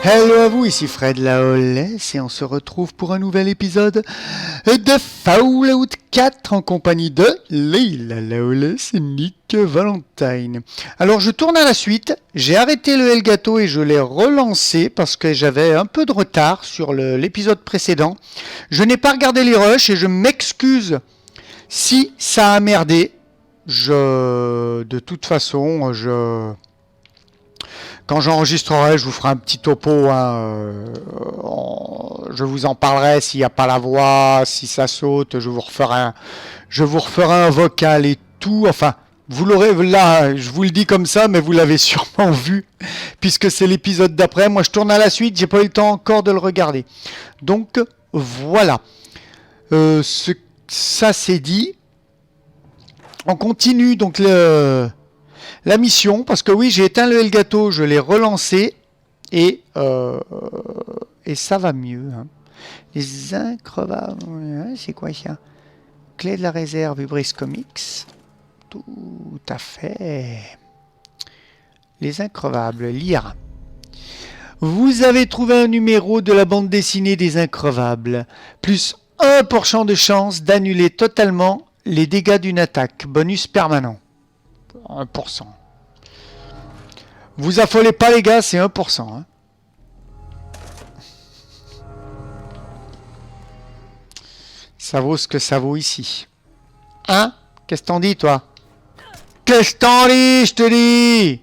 Hello à vous, ici Fred Laolès et on se retrouve pour un nouvel épisode de Fallout 4 en compagnie de Leila Laolès et Nick Valentine. Alors je tourne à la suite, j'ai arrêté le Elgato et je l'ai relancé parce que j'avais un peu de retard sur l'épisode précédent. Je n'ai pas regardé les rushs et je m'excuse si ça a merdé. De toute façon, quand j'enregistrerai, je vous ferai un petit topo. Je vous en parlerai s'il n'y a pas la voix, si ça saute. Je vous referai un vocal et tout. Enfin, vous l'aurez là, je vous le dis comme ça, mais vous l'avez sûrement vu, puisque c'est l'épisode d'après. Moi, je tourne à la suite, j'ai pas eu le temps encore de le regarder. Donc, voilà. Ça, c'est dit. On continue donc la mission, parce que oui, j'ai éteint le Elgato, je l'ai relancé, et ça va mieux. Hein. Les increvables, c'est quoi ça? Clé de la réserve Hubris Comics. Tout à fait. Les increvables, lire. Vous avez trouvé un numéro de la bande dessinée des increvables. Plus 1% de chance d'annuler totalement les dégâts d'une attaque. Bonus permanent. 1%. Vous affolez pas les gars, c'est 1%. Hein. Ça vaut ce que ça vaut ici. Hein? Qu'est-ce que t'en dis toi? Qu'est-ce que t'en dis, je te dis?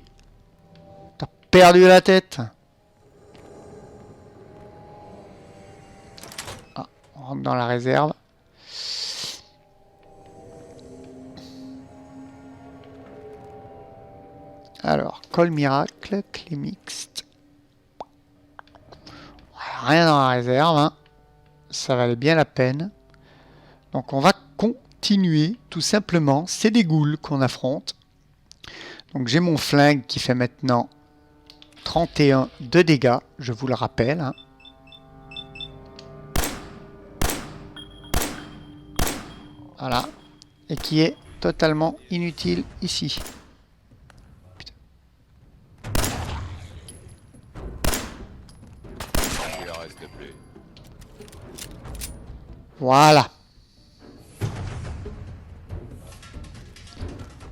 T'as perdu la tête. Ah, on rentre dans la réserve. Alors, col miracle, clé mixte. Rien dans la réserve, hein. Ça valait bien la peine. Donc on va continuer, tout simplement. C'est des ghouls qu'on affronte. Donc j'ai mon flingue qui fait maintenant 31 de dégâts, je vous le rappelle. Hein. Voilà. Et qui est totalement inutile ici. Voilà.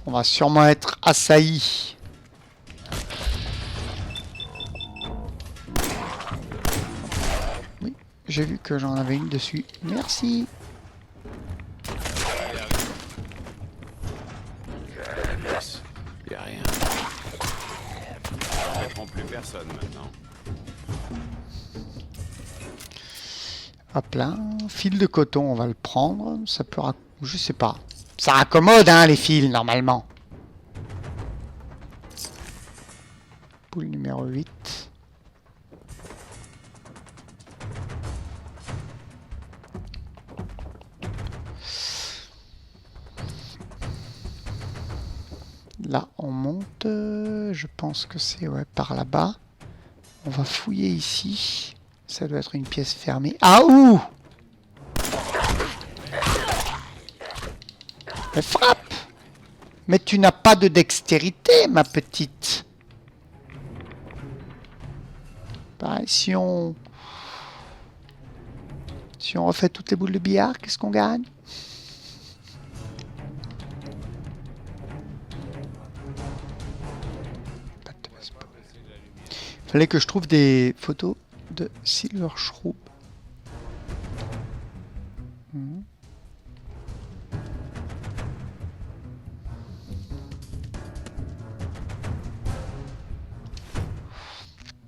On va sûrement être assailli. Oui, j'ai vu que j'en avais une dessus. Merci. Y a rien. Ils ne mettront plus personne maintenant. Hop là, fil de coton, on va le prendre. Ça peut, je sais pas. Ça raccommode, hein, les fils, normalement. Poule numéro 8. Là, on monte. Je pense que c'est par là-bas. On va fouiller ici. Ça doit être une pièce fermée. Ah, ouh! Mais frappe! Mais tu n'as pas de dextérité, ma petite. Pareil, si on refait toutes les boules de billard, qu'est-ce qu'on gagne? Il fallait que je trouve des photos de Silver Shroud.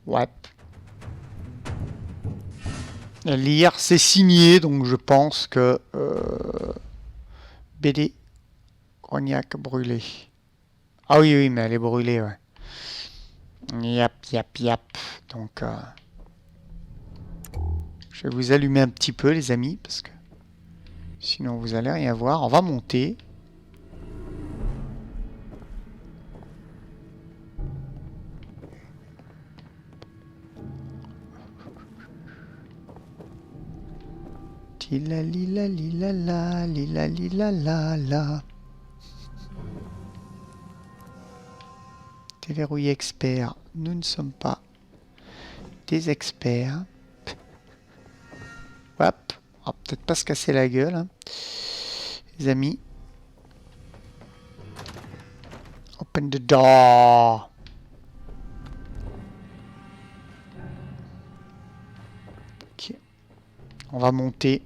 Ouais. Lire, c'est signé, donc je pense que BD Cognac brûlé. Ah oui, oui, mais elle est brûlée, ouais. Yap, yap, yap. Donc, je vais vous allumer un petit peu, les amis, parce que sinon vous allez rien voir. On va monter. Lila lila lila la lila lila la la. Déverrouillé expert, nous ne sommes pas des experts. Hop. On va peut-être pas se casser la gueule, hein. Les amis. Open the door. Ok. On va monter.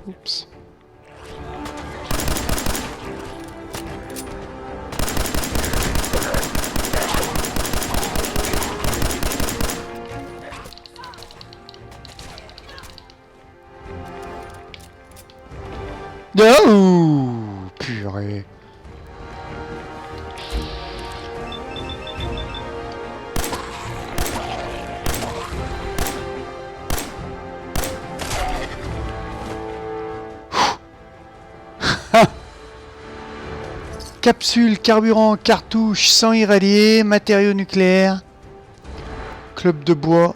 Oups. Oh, purée. Capsule, carburant, cartouche, sang irradié, matériaux nucléaires, club de bois.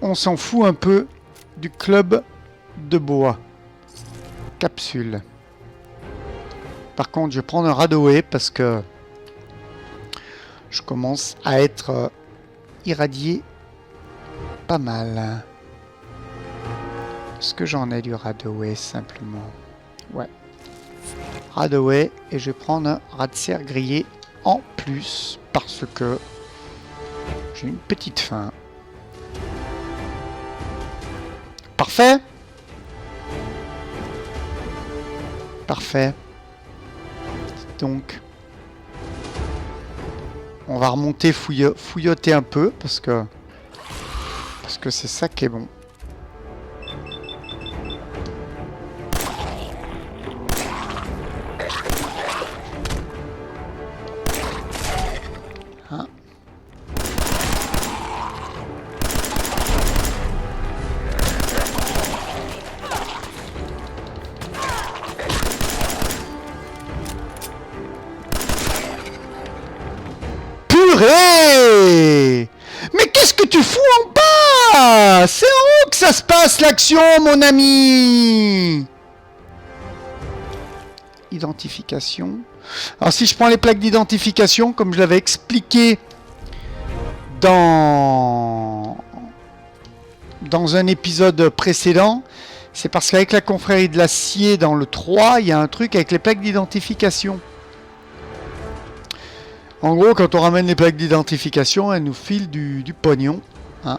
On s'en fout un peu du club de bois. Capsule. Par contre, je vais prendre un Radaway parce que je commence à être irradié pas mal. Est-ce que j'en ai du Radaway simplement? Ouais. Radaway, et je vais prendre un Radser grillé en plus parce que j'ai une petite faim. Parfait. Parfait. Donc, on va remonter fouilloter un peu parce que c'est ça qui est bon. Hein? Purée! Mais qu'est-ce que tu fous en bas? C'est en haut que ça se passe l'action, mon ami! Identification. Alors si je prends les plaques d'identification, comme je l'avais expliqué dans un épisode précédent, c'est parce qu'avec la confrérie de l'acier dans le 3, il y a un truc avec les plaques d'identification. En gros, quand on ramène les plaques d'identification, elles nous filent du pognon. Hein.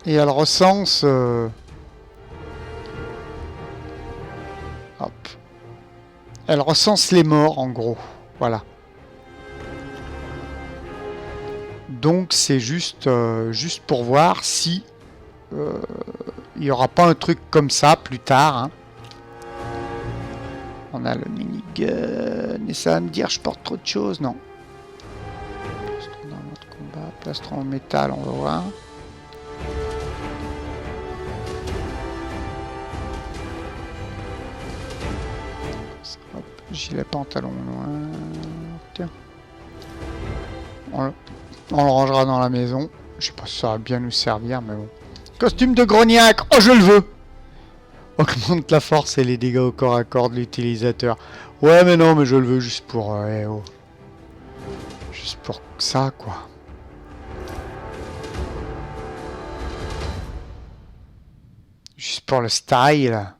Et elles recensent... Hop. Elle recense les morts, en gros. Voilà. Donc, c'est juste pour voir si il n'y aura pas un truc comme ça plus tard. Hein. On a le minigun. Et ça va me dire, je porte trop de choses. Non. Plastron dans notre combat. Plastron en métal, on va voir. Hop, gilet pantalon noir. Tiens. On le rangera dans la maison. Je sais pas si ça va bien nous servir, mais bon. Costume de grognac. Oh, je le veux. Augmente la force et les dégâts au corps à corps de l'utilisateur. Ouais, mais non, mais je le veux juste pour... oh. Juste pour ça, quoi. Juste pour le style.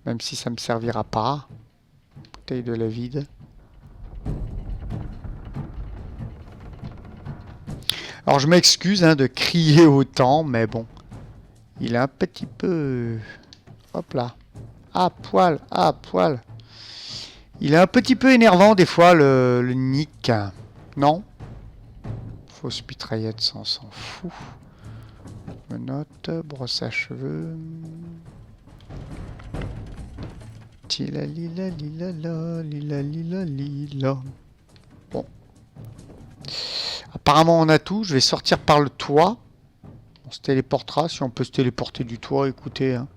Même si ça me servira pas. Bouteille de la vide. Alors je m'excuse hein, de crier autant, mais bon. Il est un petit peu... Hop là. À poil, à poil. Il est un petit peu énervant des fois, le Nick. Non? Fausse mitraillette, ça on s'en fout. me note. Brosse à cheveux. Tila lila lila la lila lila lila. Bon. Apparemment on a tout. Je vais sortir par le toit. On se téléportera. Si on peut se téléporter du toit, écoutez. Hein.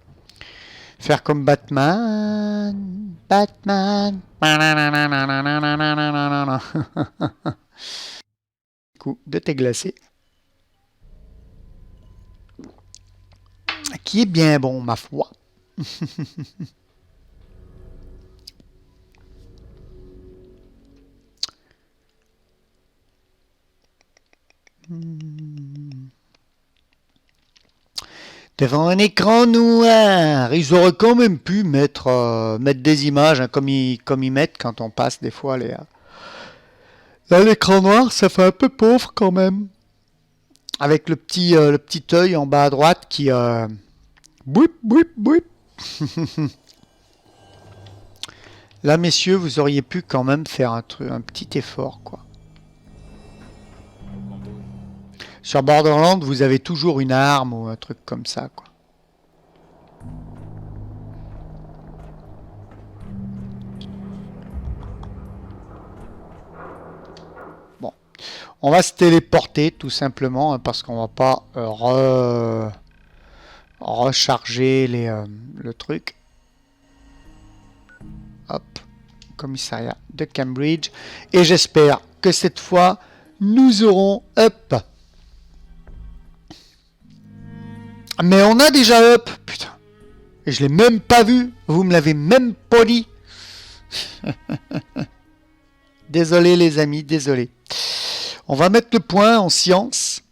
Faire comme Batman. Batman. Coup de thé glacé. Qui est bien bon, ma foi. Devant un écran noir, ils auraient quand même pu mettre des images hein, comme ils mettent quand on passe des fois les. Là, l'écran noir, ça fait un peu pauvre quand même. Avec le petit œil en bas à droite qui. Bouip, bouip, bouip. Là, messieurs, vous auriez pu quand même faire un petit effort, quoi. Sur Borderlands, vous avez toujours une arme ou un truc comme ça, quoi. Bon. On va se téléporter, tout simplement, hein, parce qu'on va pas recharger le truc. Hop. Commissariat de Cambridge. Et j'espère que cette fois, nous aurons up. Mais on a déjà up, putain. Et je l'ai même pas vu. Vous me l'avez même pas dit. Désolé les amis, désolé. On va mettre le point en science.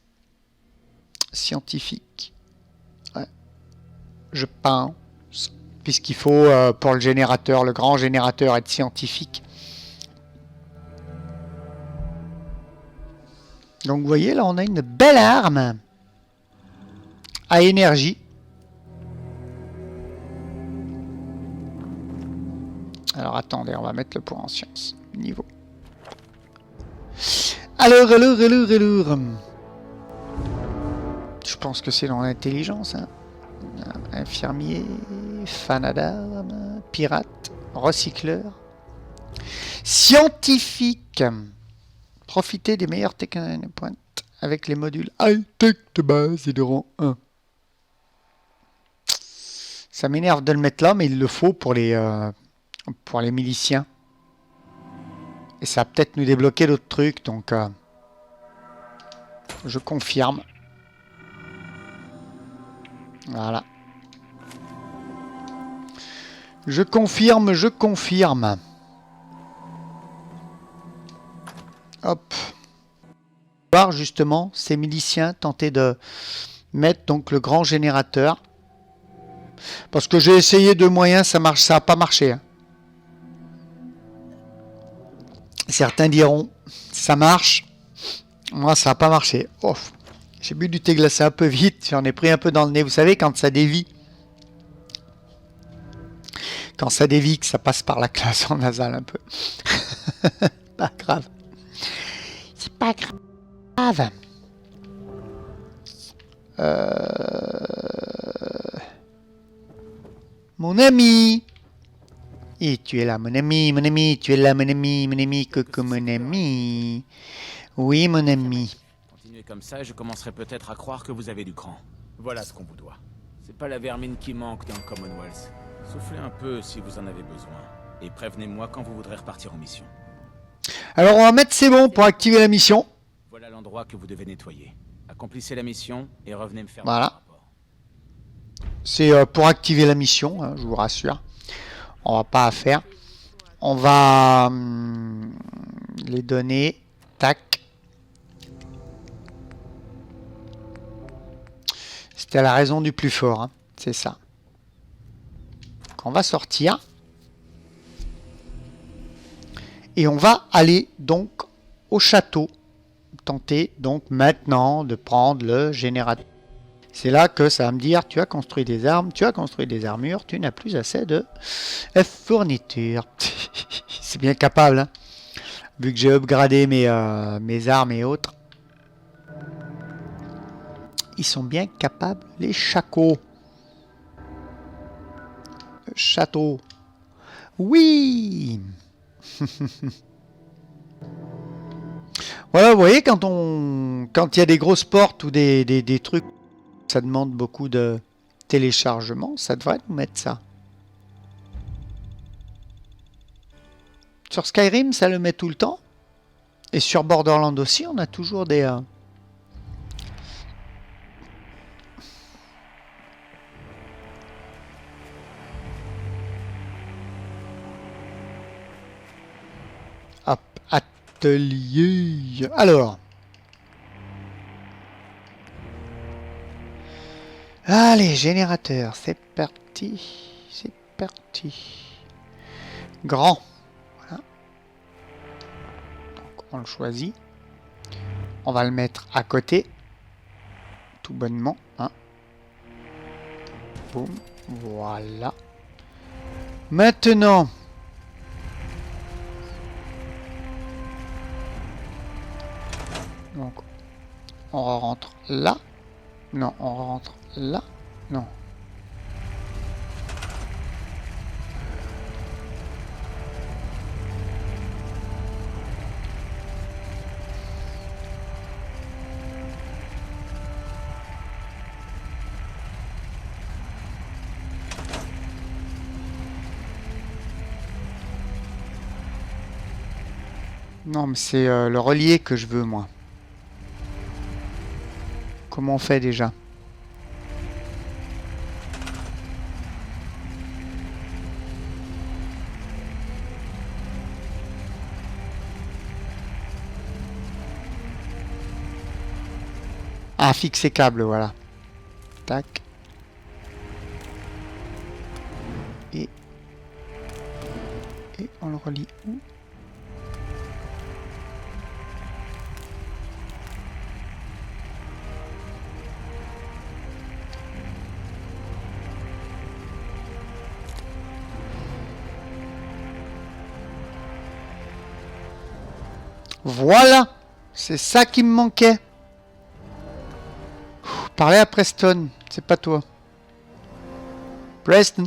Scientifique. Ouais. Je pense. Puisqu'il faut, pour le générateur, le grand générateur, être scientifique. Donc vous voyez, là on a une belle arme. À énergie. Alors attendez, on va mettre le point en science. Niveau. Alors. Je pense que c'est dans l'intelligence. Hein. Infirmier, fanat d'armes, pirate, recycleur. Scientifique. Profiter des meilleures technologies de pointe avec les modules high-tech de base et de rang 1. Ça m'énerve de le mettre là, mais il le faut pour les miliciens. Et ça va peut-être nous débloquer d'autres trucs, donc je confirme. Voilà. Je confirme. Hop. Voir justement ces miliciens tenter de mettre donc le grand générateur. Parce que j'ai essayé deux moyens, ça n'a pas marché. Hein. Certains diront, ça marche. Moi, ça n'a pas marché. Oh, j'ai bu du thé glacé un peu vite, j'en ai pris un peu dans le nez. Vous savez, quand ça dévie. Quand ça dévie, que ça passe par la cloison nasale un peu. Pas grave. C'est pas grave. Mon ami. Et tu es là, mon ami, tu es là, mon ami, coucou, mon ami. Oui, mon ami. Continuez comme ça et je commencerai peut-être à croire que vous avez du cran. Voilà ce qu'on vous doit. C'est pas la vermine qui manque dans le Commonwealth. Soufflez un peu si vous en avez besoin. Et prévenez-moi quand vous voudrez repartir en mission. Alors, on va mettre c'est bon pour activer la mission. Voilà l'endroit que vous devez nettoyer. Accomplissez la mission et revenez me faire voilà. votre rapport. C'est pour activer la mission, hein, je vous rassure. On va pas à faire. On va les donner. Tac. C'était la raison du plus fort. Hein. C'est ça. Donc on va sortir. Et on va aller donc au château. Tenter donc maintenant de prendre le générateur. C'est là que ça va me dire, tu as construit des armes, tu as construit des armures, tu n'as plus assez de fournitures. C'est bien capable, hein, vu que j'ai upgradé mes armes et autres. ils sont bien capables, les chacos. Le château. Oui. Voilà, vous voyez, quand il y a des grosses portes ou des trucs, ça demande beaucoup de téléchargement, ça devrait nous mettre ça. Sur Skyrim, ça le met tout le temps. Et sur Borderlands aussi, on a toujours des... Hop, atelier. Alors. Allez, générateur, c'est parti. C'est parti. Grand. Voilà. Donc, on le choisit. On va le mettre à côté. Tout bonnement. Hein. Boum. Voilà. Maintenant. Donc, on rentre là. Non, on rentre là. Non. Non, mais c'est le relier que je veux, moi. Comment on fait déjà? Ah, fixer câble, voilà. Tac. Et on le relie où? Voilà, c'est ça qui me manquait. Parlez à Preston, c'est pas toi. Preston.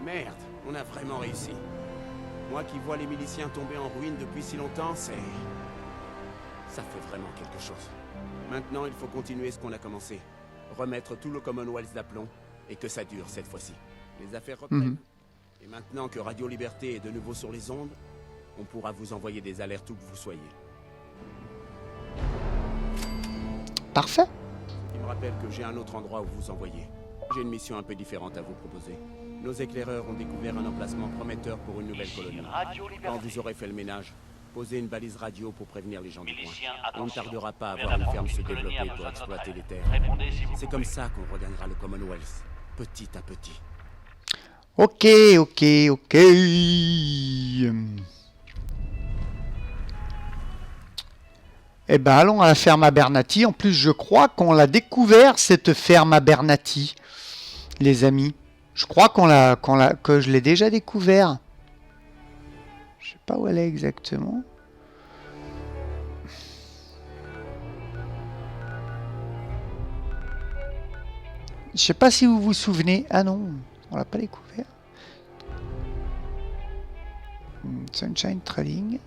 Merde, on a vraiment réussi. Moi qui vois les miliciens tomber en ruine depuis si longtemps, ça fait vraiment quelque chose. Maintenant, il faut continuer ce qu'on a commencé. Remettre tout le Commonwealth d'aplomb, et que ça dure cette fois-ci. Les affaires reprennent. Et maintenant que Radio Liberté est de nouveau sur les ondes, on pourra vous envoyer des alertes où que vous soyez. Parfait. Il me rappelle que j'ai un autre endroit où vous envoyer. J'ai une mission un peu différente à vous proposer. Nos éclaireurs ont découvert un emplacement prometteur pour une nouvelle colonie. Quand vous aurez fait le ménage, posez une balise radio pour prévenir les gens du coin. On ne tardera pas à voir une ferme se développer pour exploiter les terres. C'est comme ça qu'on regagnera le Commonwealth, petit à petit. Ok, ok, ok. Eh ben, allons à la ferme Abernathy. En plus, je crois qu'on l'a découvert, cette ferme Abernathy, les amis. Je crois que je l'ai déjà découvert. Je sais pas où elle est exactement. Je sais pas si vous vous souvenez. Ah non, on l'a pas découvert. Sunshine Trading.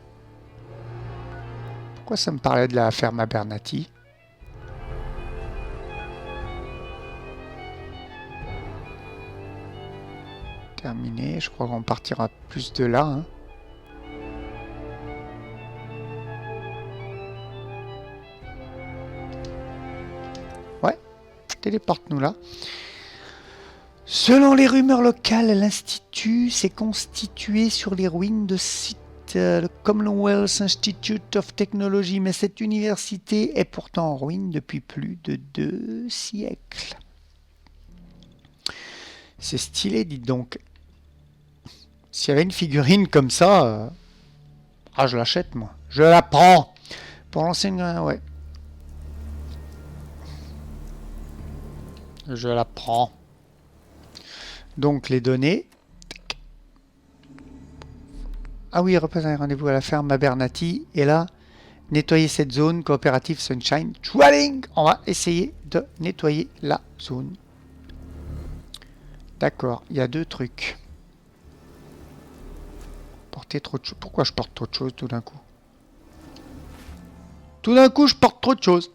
Pourquoi ça me parlait de la ferme Abernathy? Terminé, je crois qu'on partira plus de là. Hein. Ouais, téléporte-nous là. Selon les rumeurs locales, l'Institut s'est constitué sur les ruines de site le Commonwealth Institute of Technology, mais cette université est pourtant en ruine depuis plus de 2 siècles. C'est stylé, dites donc. S'il y avait une figurine comme ça, je l'achète moi. Je la prends. Pour lancer une... ouais. Je la prends. Donc les données. Ah oui, représente un rendez-vous à la ferme Abernathy. Et là, nettoyer cette zone coopérative Sunshine. Choualing, on va essayer de nettoyer la zone. D'accord, il y a deux trucs. Porter trop de choses. Pourquoi je porte trop de choses tout d'un coup? Tout d'un coup, je porte trop de choses.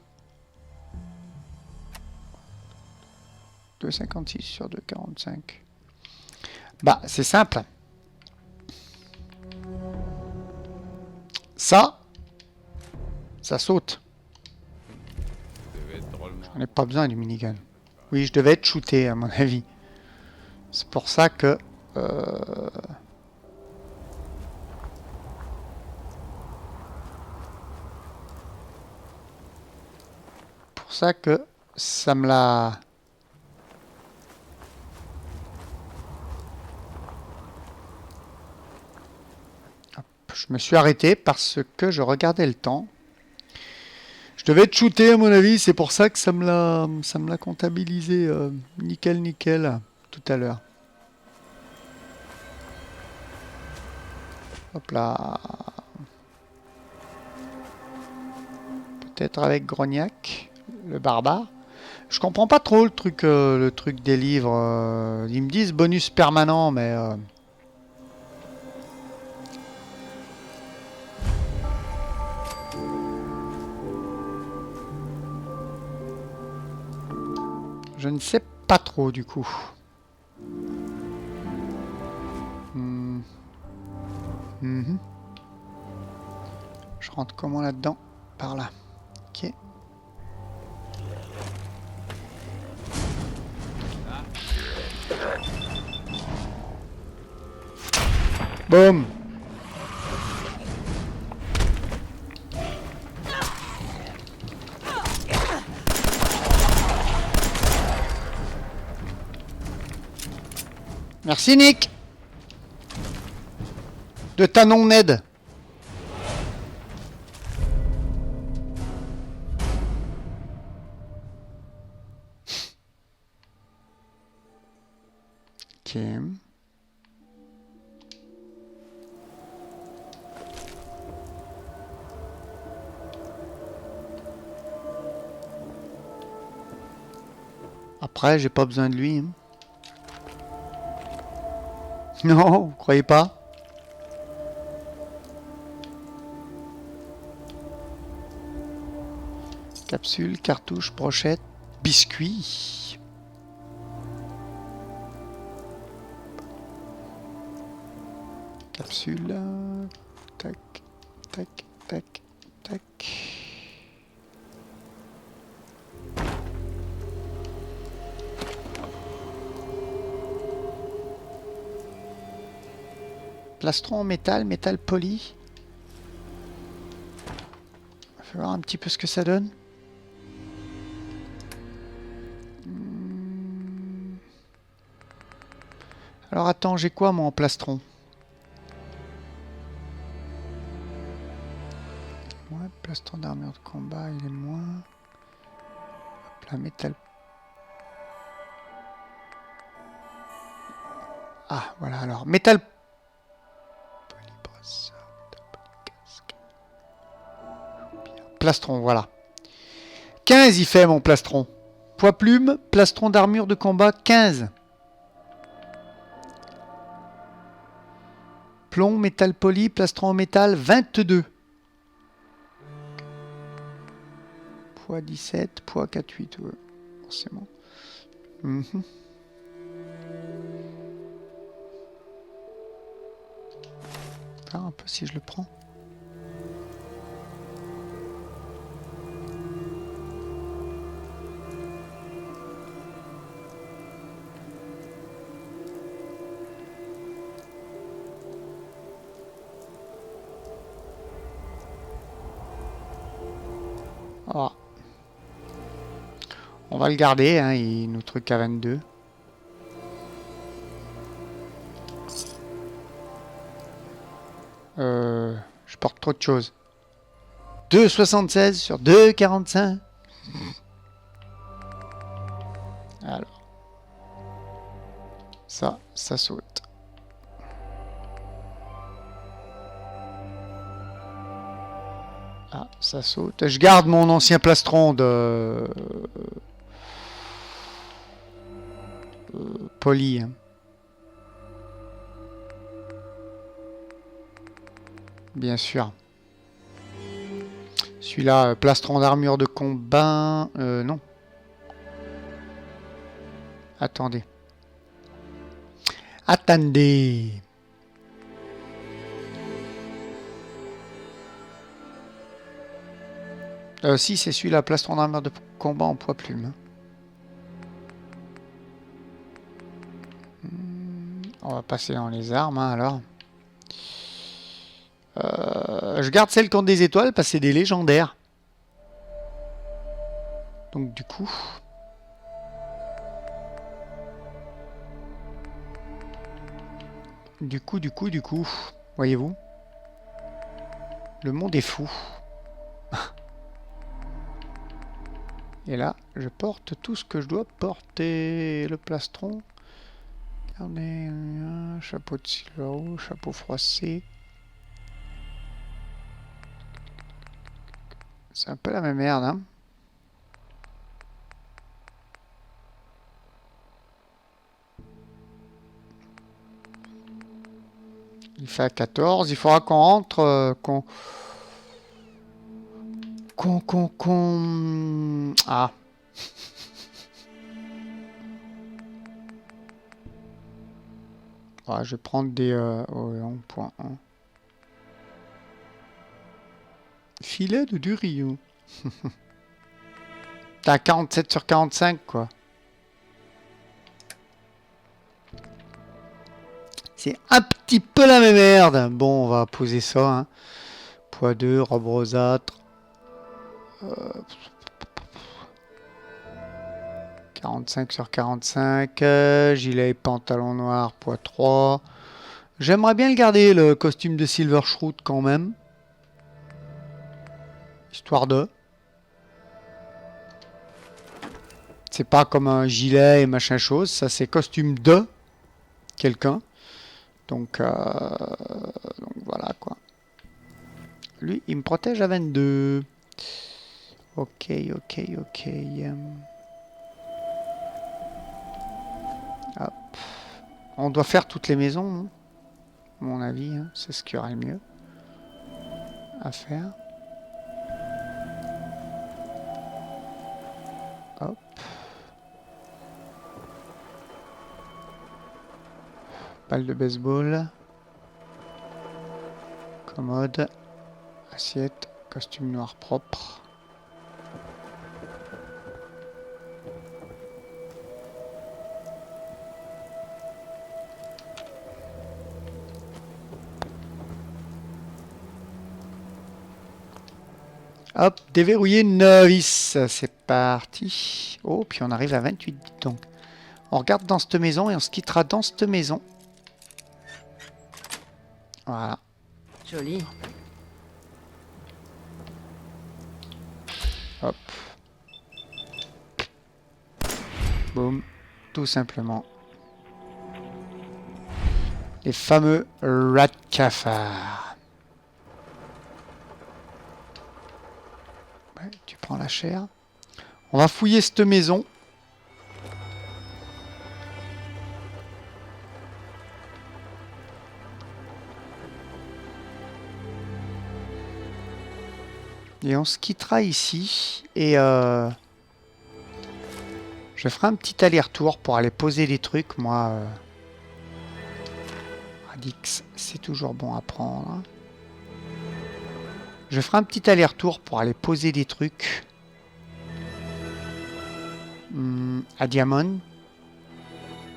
2,56 sur 2,45. Bah, c'est simple. Ça saute. J'en ai pas besoin du minigun. Oui, je devais être shooté à mon avis. C'est pour ça que... Pour ça que ça me l'a... Hop, je me suis arrêté parce que je regardais le temps. Je devais être shooté à mon avis, c'est pour ça que ça me l'a comptabilisé nickel nickel tout à l'heure. Hop là. Peut-être avec Grognac, le barbare. Je comprends pas trop le truc des livres. Ils me disent bonus permanent, mais... Je ne sais pas trop du coup. Je rentre comment là-dedans? Par là. Ok. Boum. Merci Nick de ta non-aide. Ok. Après, j'ai pas besoin de lui. Hein. Non, vous croyez pas? Capsule, cartouche, brochette, biscuit. Capsule. Tac, tac, tac, tac. Plastron en métal, métal poli. On va voir un petit peu ce que ça donne. Alors attends, j'ai quoi moi en plastron? Ouais, plastron d'armure de combat, il est moins. Hop là, métal. Ah, voilà alors. Métal. Plastron, voilà. 15 il fait mon plastron. Poids plume, plastron d'armure de combat, 15. Plomb, métal poli, plastron en métal, 22. Poids 17, poids 4,8, ouais, forcément. Un peu si je le prends. Ah. On va le garder, hein, il nous truc à 22. Je porte trop de choses. 2,76 sur 2,45. Alors. Ça saute. Ah, ça saute. Je garde mon ancien plastron de... poli. Hein. Bien sûr. Celui-là, plastron d'armure de combat... non. Attendez. Attendez. Si, c'est celui-là, plastron d'armure de combat en poids plume. On va passer dans les armes, hein, alors. Je garde celles qui ont des étoiles parce que c'est des légendaires. Donc du coup... Du coup, voyez-vous, le monde est fou. Et là, je porte tout ce que je dois porter. Le plastron. Regardez, chapeau de silo, chapeau froissé. C'est un peu la même merde, hein. Il fait à 14. Il faudra qu'on rentre, Ah. Ouais, je vais prendre des... 1.1. Filet de du Rio. T'as 47 sur 45, quoi. C'est un petit peu la même merde. Bon, on va poser ça. Hein. Poids 2, robe rosâtre. 45 sur 45. Gilet et pantalon noir, poids 3. J'aimerais bien le garder, le costume de Silver Shroud, quand même. Histoire de... C'est pas comme un gilet et machin chose. Ça, c'est costume de quelqu'un. Donc voilà quoi. Lui, il me protège à 22. Ok. Hop. On doit faire toutes les maisons, hein, à mon avis. Hein, c'est ce qui aurait le mieux à faire. Hop. Balle de baseball. Commode. Assiette. Costume noir propre. Hop, déverrouiller novice. C'est parti. Oh, puis on arrive à 28. Donc, on regarde dans cette maison et on se quittera dans cette maison. Voilà. Joli. Hop. Boum. Tout simplement. Les fameux rats cafards. Ouais, tu prends la chair. On va fouiller cette maison. Et on se quittera ici. Et je ferai un petit aller-retour pour aller poser des trucs. Moi, Radix, c'est toujours bon à prendre. Je ferai un petit aller-retour pour aller poser des trucs. À Diamond.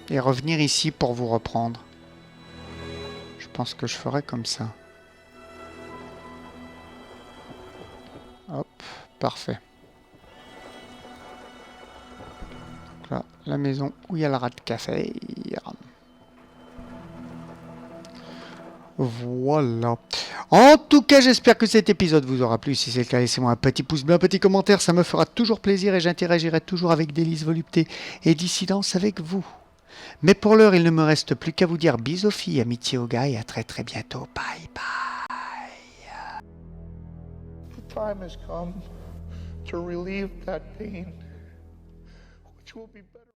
Et revenir ici pour vous reprendre. Je pense que je ferai comme ça. Hop, parfait. Donc là, la maison où il y a le rat de café. Voilà. En tout cas, j'espère que cet épisode vous aura plu. Si c'est le cas, laissez-moi un petit pouce bleu, un petit commentaire. Ça me fera toujours plaisir et j'interagirai toujours avec délice, volupté et dissidence avec vous. Mais pour l'heure, il ne me reste plus qu'à vous dire bisous filles, amitié aux gars et à très très bientôt. Bye bye. time has come to relieve that pain, which will be better.